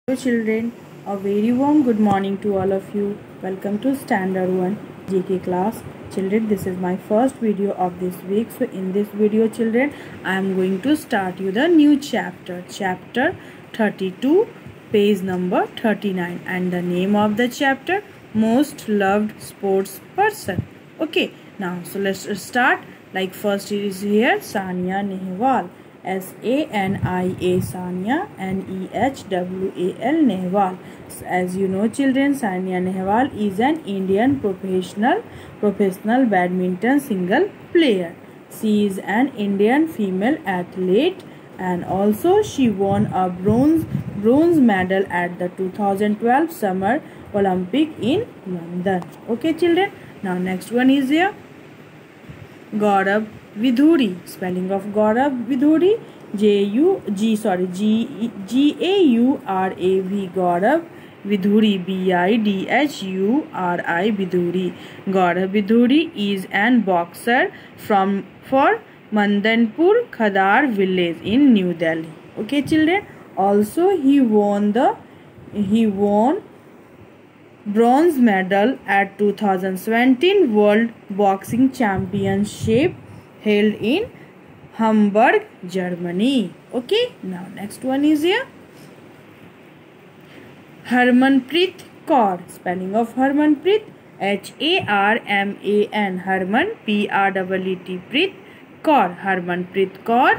Hello children, a very warm good morning to all of you. Welcome to Standard 1 GK class. Children, this is my first video of this week. So in this video children, I am going to start you the new chapter. Chapter 32, page number 39. And the name of the chapter, Most Loved Sports Person. Okay, now so let's start. Like first is here, Sania Nehwal. Sania, Sania, Nehwal, Nehwal. As you know children, Sania Nehwal is an Indian professional badminton single player. She is an Indian female athlete and also she won a bronze medal at the 2012 Summer Olympic in London. Okay children, now next one is here, Gaurav Vidhuri. Spelling of Gaurav Vidhuri, Gaurav Gaurav Vidhuri, Vidhuri. Gaurav Vidhuri is an boxer for Madanpur Khadar village in New Delhi. Okay children, also he won bronze medal at 2017 World Boxing Championship held in Hamburg, Germany. Okay, now next one is here, Harmanpreet Kaur. Spelling of Harmanpreet, Harman, Harman, Preet, Kaur. Harmanpreet Kaur.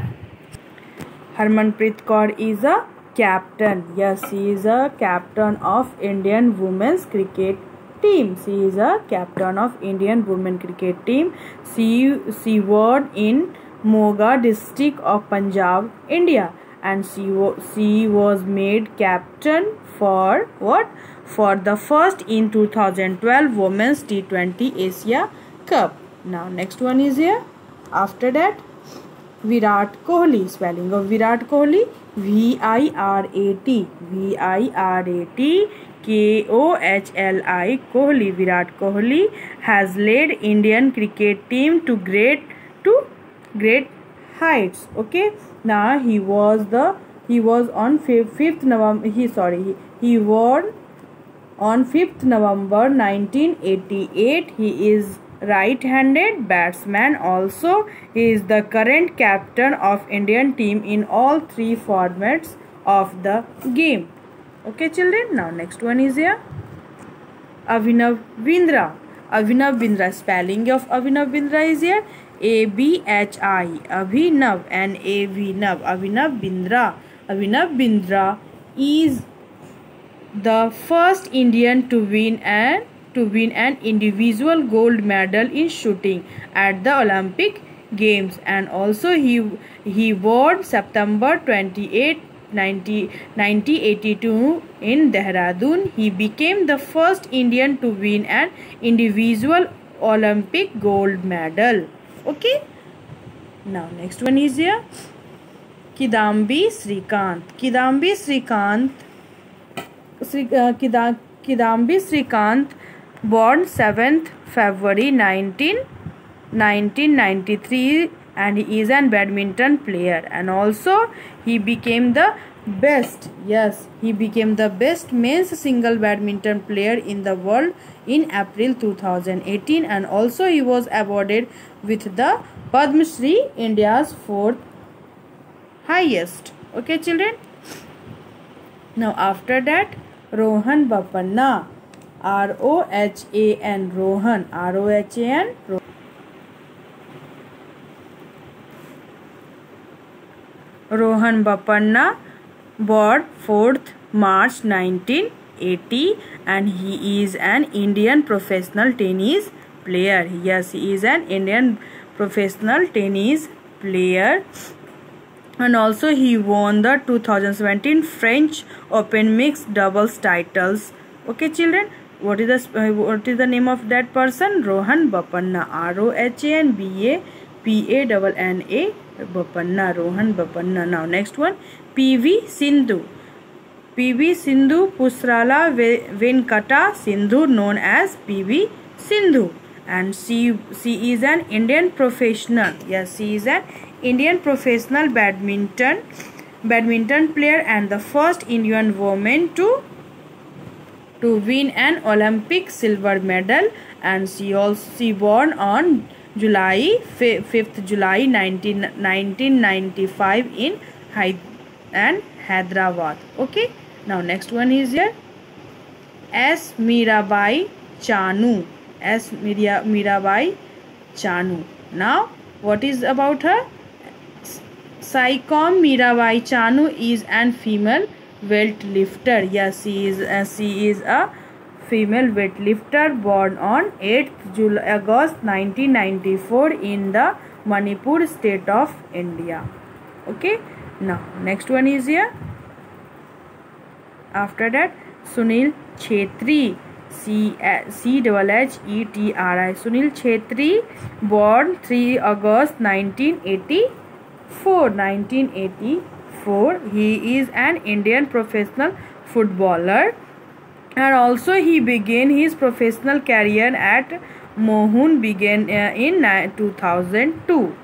Harmanpreet Kaur is a captain. Yes, she is a captain of Indian women's cricket team. She is a captain of Indian women cricket team. She won in Moga district of Punjab, India, and she was made captain for what? For the first in 2012 Women's T20 Asia Cup. Now next one is here. After that, Virat Kohli. Spelling of Virat Kohli, Virat Kohli. Kohli. Virat Kohli has led Indian cricket team to great heights. Okay, now he was on 5th November. He won on 5th November 1988. He is right-handed batsman. Also, he is the current captain of Indian team in all three formats of the game. Okay children, now next one is here, Abhinav Bindra. Abhinav Bindra. Spelling of Abhinav Bindra is here, Abhi, Abhinav, and Abhinav. Abhinav Bindra. Abhinav Bindra is the first Indian to win an individual gold medal in shooting at the Olympic Games, and also he won September 28, 1982 in Dehradun. He became the first Indian to win an individual Olympic gold medal. Okay, now next one is here, Kidambi Srikanth. Kidambi Srikanth, born 7th February 1993, and he is a badminton player, and also he became the best men's single badminton player in the world in April 2018, and also he was awarded with the Padma Shri, India's 4th highest. Okay children, now after that, Rohan Bopanna. Rohan. Rohan Bopanna, born 4th March 1980, and he is an Indian professional tennis player. Yes, he is an Indian professional tennis player, and also he won the 2017 French Open mixed doubles titles. Okay children, what is the name of that person? Rohan Bopanna. ROHANBAPANNA, Bopanna. Rohan Bopanna. Now next one, PV Sindhu. PV Sindhu Pusrala Venkata Sindhu, known as PV Sindhu, and she is an Indian professional. Yes, she is an Indian professional badminton badminton player and the first Indian woman to win an Olympic silver medal, and she born on July 5th July 1995 in Hyderabad. Okay, now next one is here S. Mirabai Chanu. S. Mirabai Chanu. Now what is about her? Saikom Mirabai Chanu is an female weightlifter. Yes, she is a female weightlifter born on 8th August 1994 in the Manipur state of India. Okay, now next one is here. After that, Sunil Chhetri, CHHETRI. Sunil Chhetri born 3 August 1984. He is an Indian professional footballer, and also he began his professional career at Mohun began in 2002.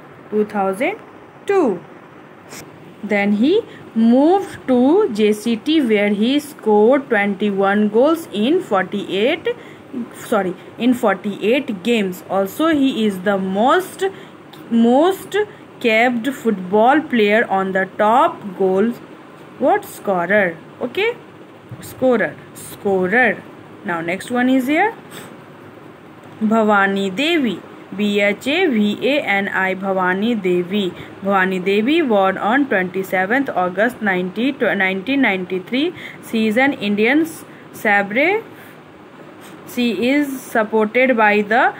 Then he moved to JCT where he scored 21 goals in 48 games. Also he is the most capped football player on the top goal scorer. Okay, scorer. Now next one is here Bhavani Devi, BHAVANI. Bhavani Devi born on 27th August 1993. She is an Indian sabre. She is supported by the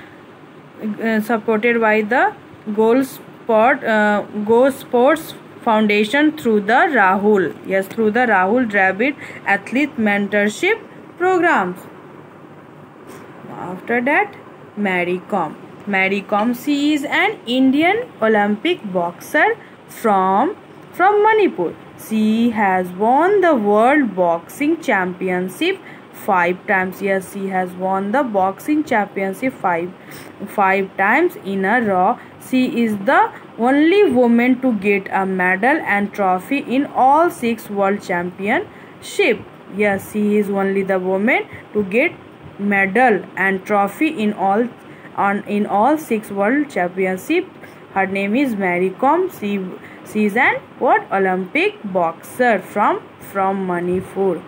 Go Sports Foundation through the Rahul Dravid Athlete Mentorship Programs. After that, Mary Kom, she is an Indian Olympic boxer from Manipur. She has won the World Boxing Championship 5 times. Yes, she has won the boxing championship five times in a row. She is the only woman to get a medal and trophy in all 6 world championships. Yes, she is only the woman to get medal and trophy in all 6 world championships. Her name is Mary Kom. She is an Olympic boxer from Manipur.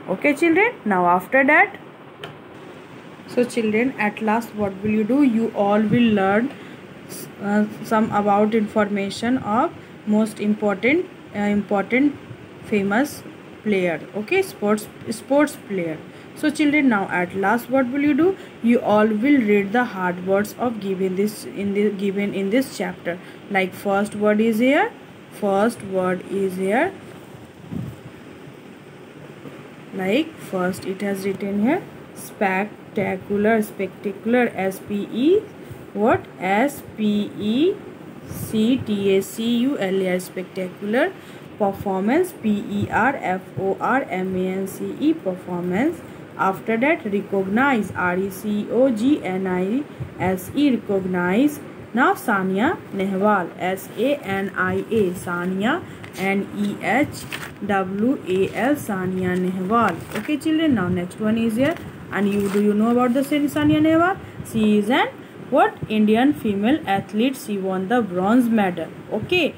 Okay children, now after that, so children, at last what will you do? You all will learn some about information of most important famous player. Okay, sports player. So children, now at last what will you do? You all will read the hard words of given in this chapter. Like first word is here. Like first it has written here spectacular. SPECTACULAR. Spectacular. Performance. PERFORMANCE. Performance. After that, recognize. RECOGNIZE. Recognize. Now Sania Nehwal. SANIA. Sania. NEHWAL. Sania Nehwal. Okay children, now next one is here. And do you know about the Sania Nehwal? She is an Indian female athlete. She won the bronze medal. Okay,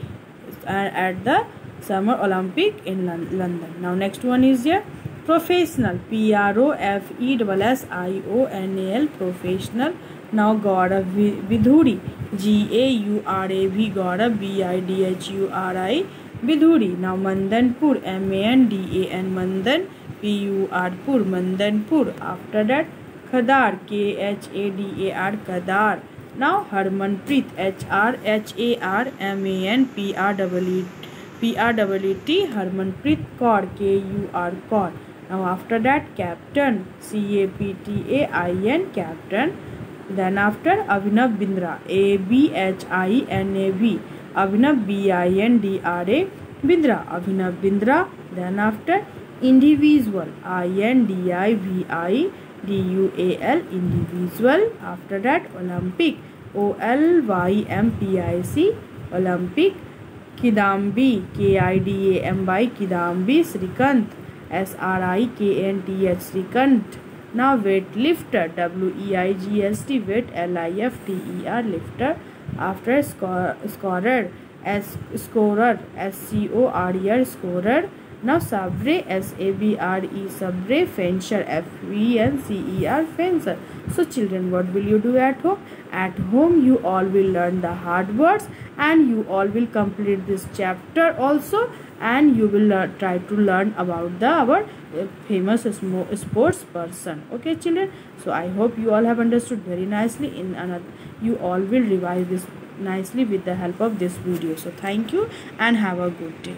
at the Summer Olympic in London. Now next one is here professional. PROFESSIONAL. Professional. Now Gaurav Vidhuri. GAURAV. Gaurav BIDHURI. Vidhuri. Now Mandanpur. MANDAN. Mandan. PUR. Mandanpur. After that Khadar. KHADAR. Khadar. Now Harmanpreet. HRMANPREET. Harmanpreet Kaur. KUR. Kaur. Now after that Captain. CAPTAIN. Captain. Then after Abhinav Bindra. ABHINAV. Abhinav BINDRA. Bindra. Abhinav Bindra. Then after individual. INDIVIDUAL. Individual. After that Olympic. OLYMPIC. Olympic. Kidambi, Kidambi, Kidambi. Srikant, Srikanth, Srikant. Now weightlifter, Weigst, weight, Lifter, lifter. After scorer, scorer, Scorer, scorer. Now sabre, Sabre, sabre. Fencer, Fencer, fencer. So children, what will you do at home? At home you all will learn the hard words, and you all will complete this chapter also, and you will try to learn about our famous sports person. Okay children, so I hope you all have understood very nicely. In another, you all will revise this nicely with the help of this video. So thank you and have a good day.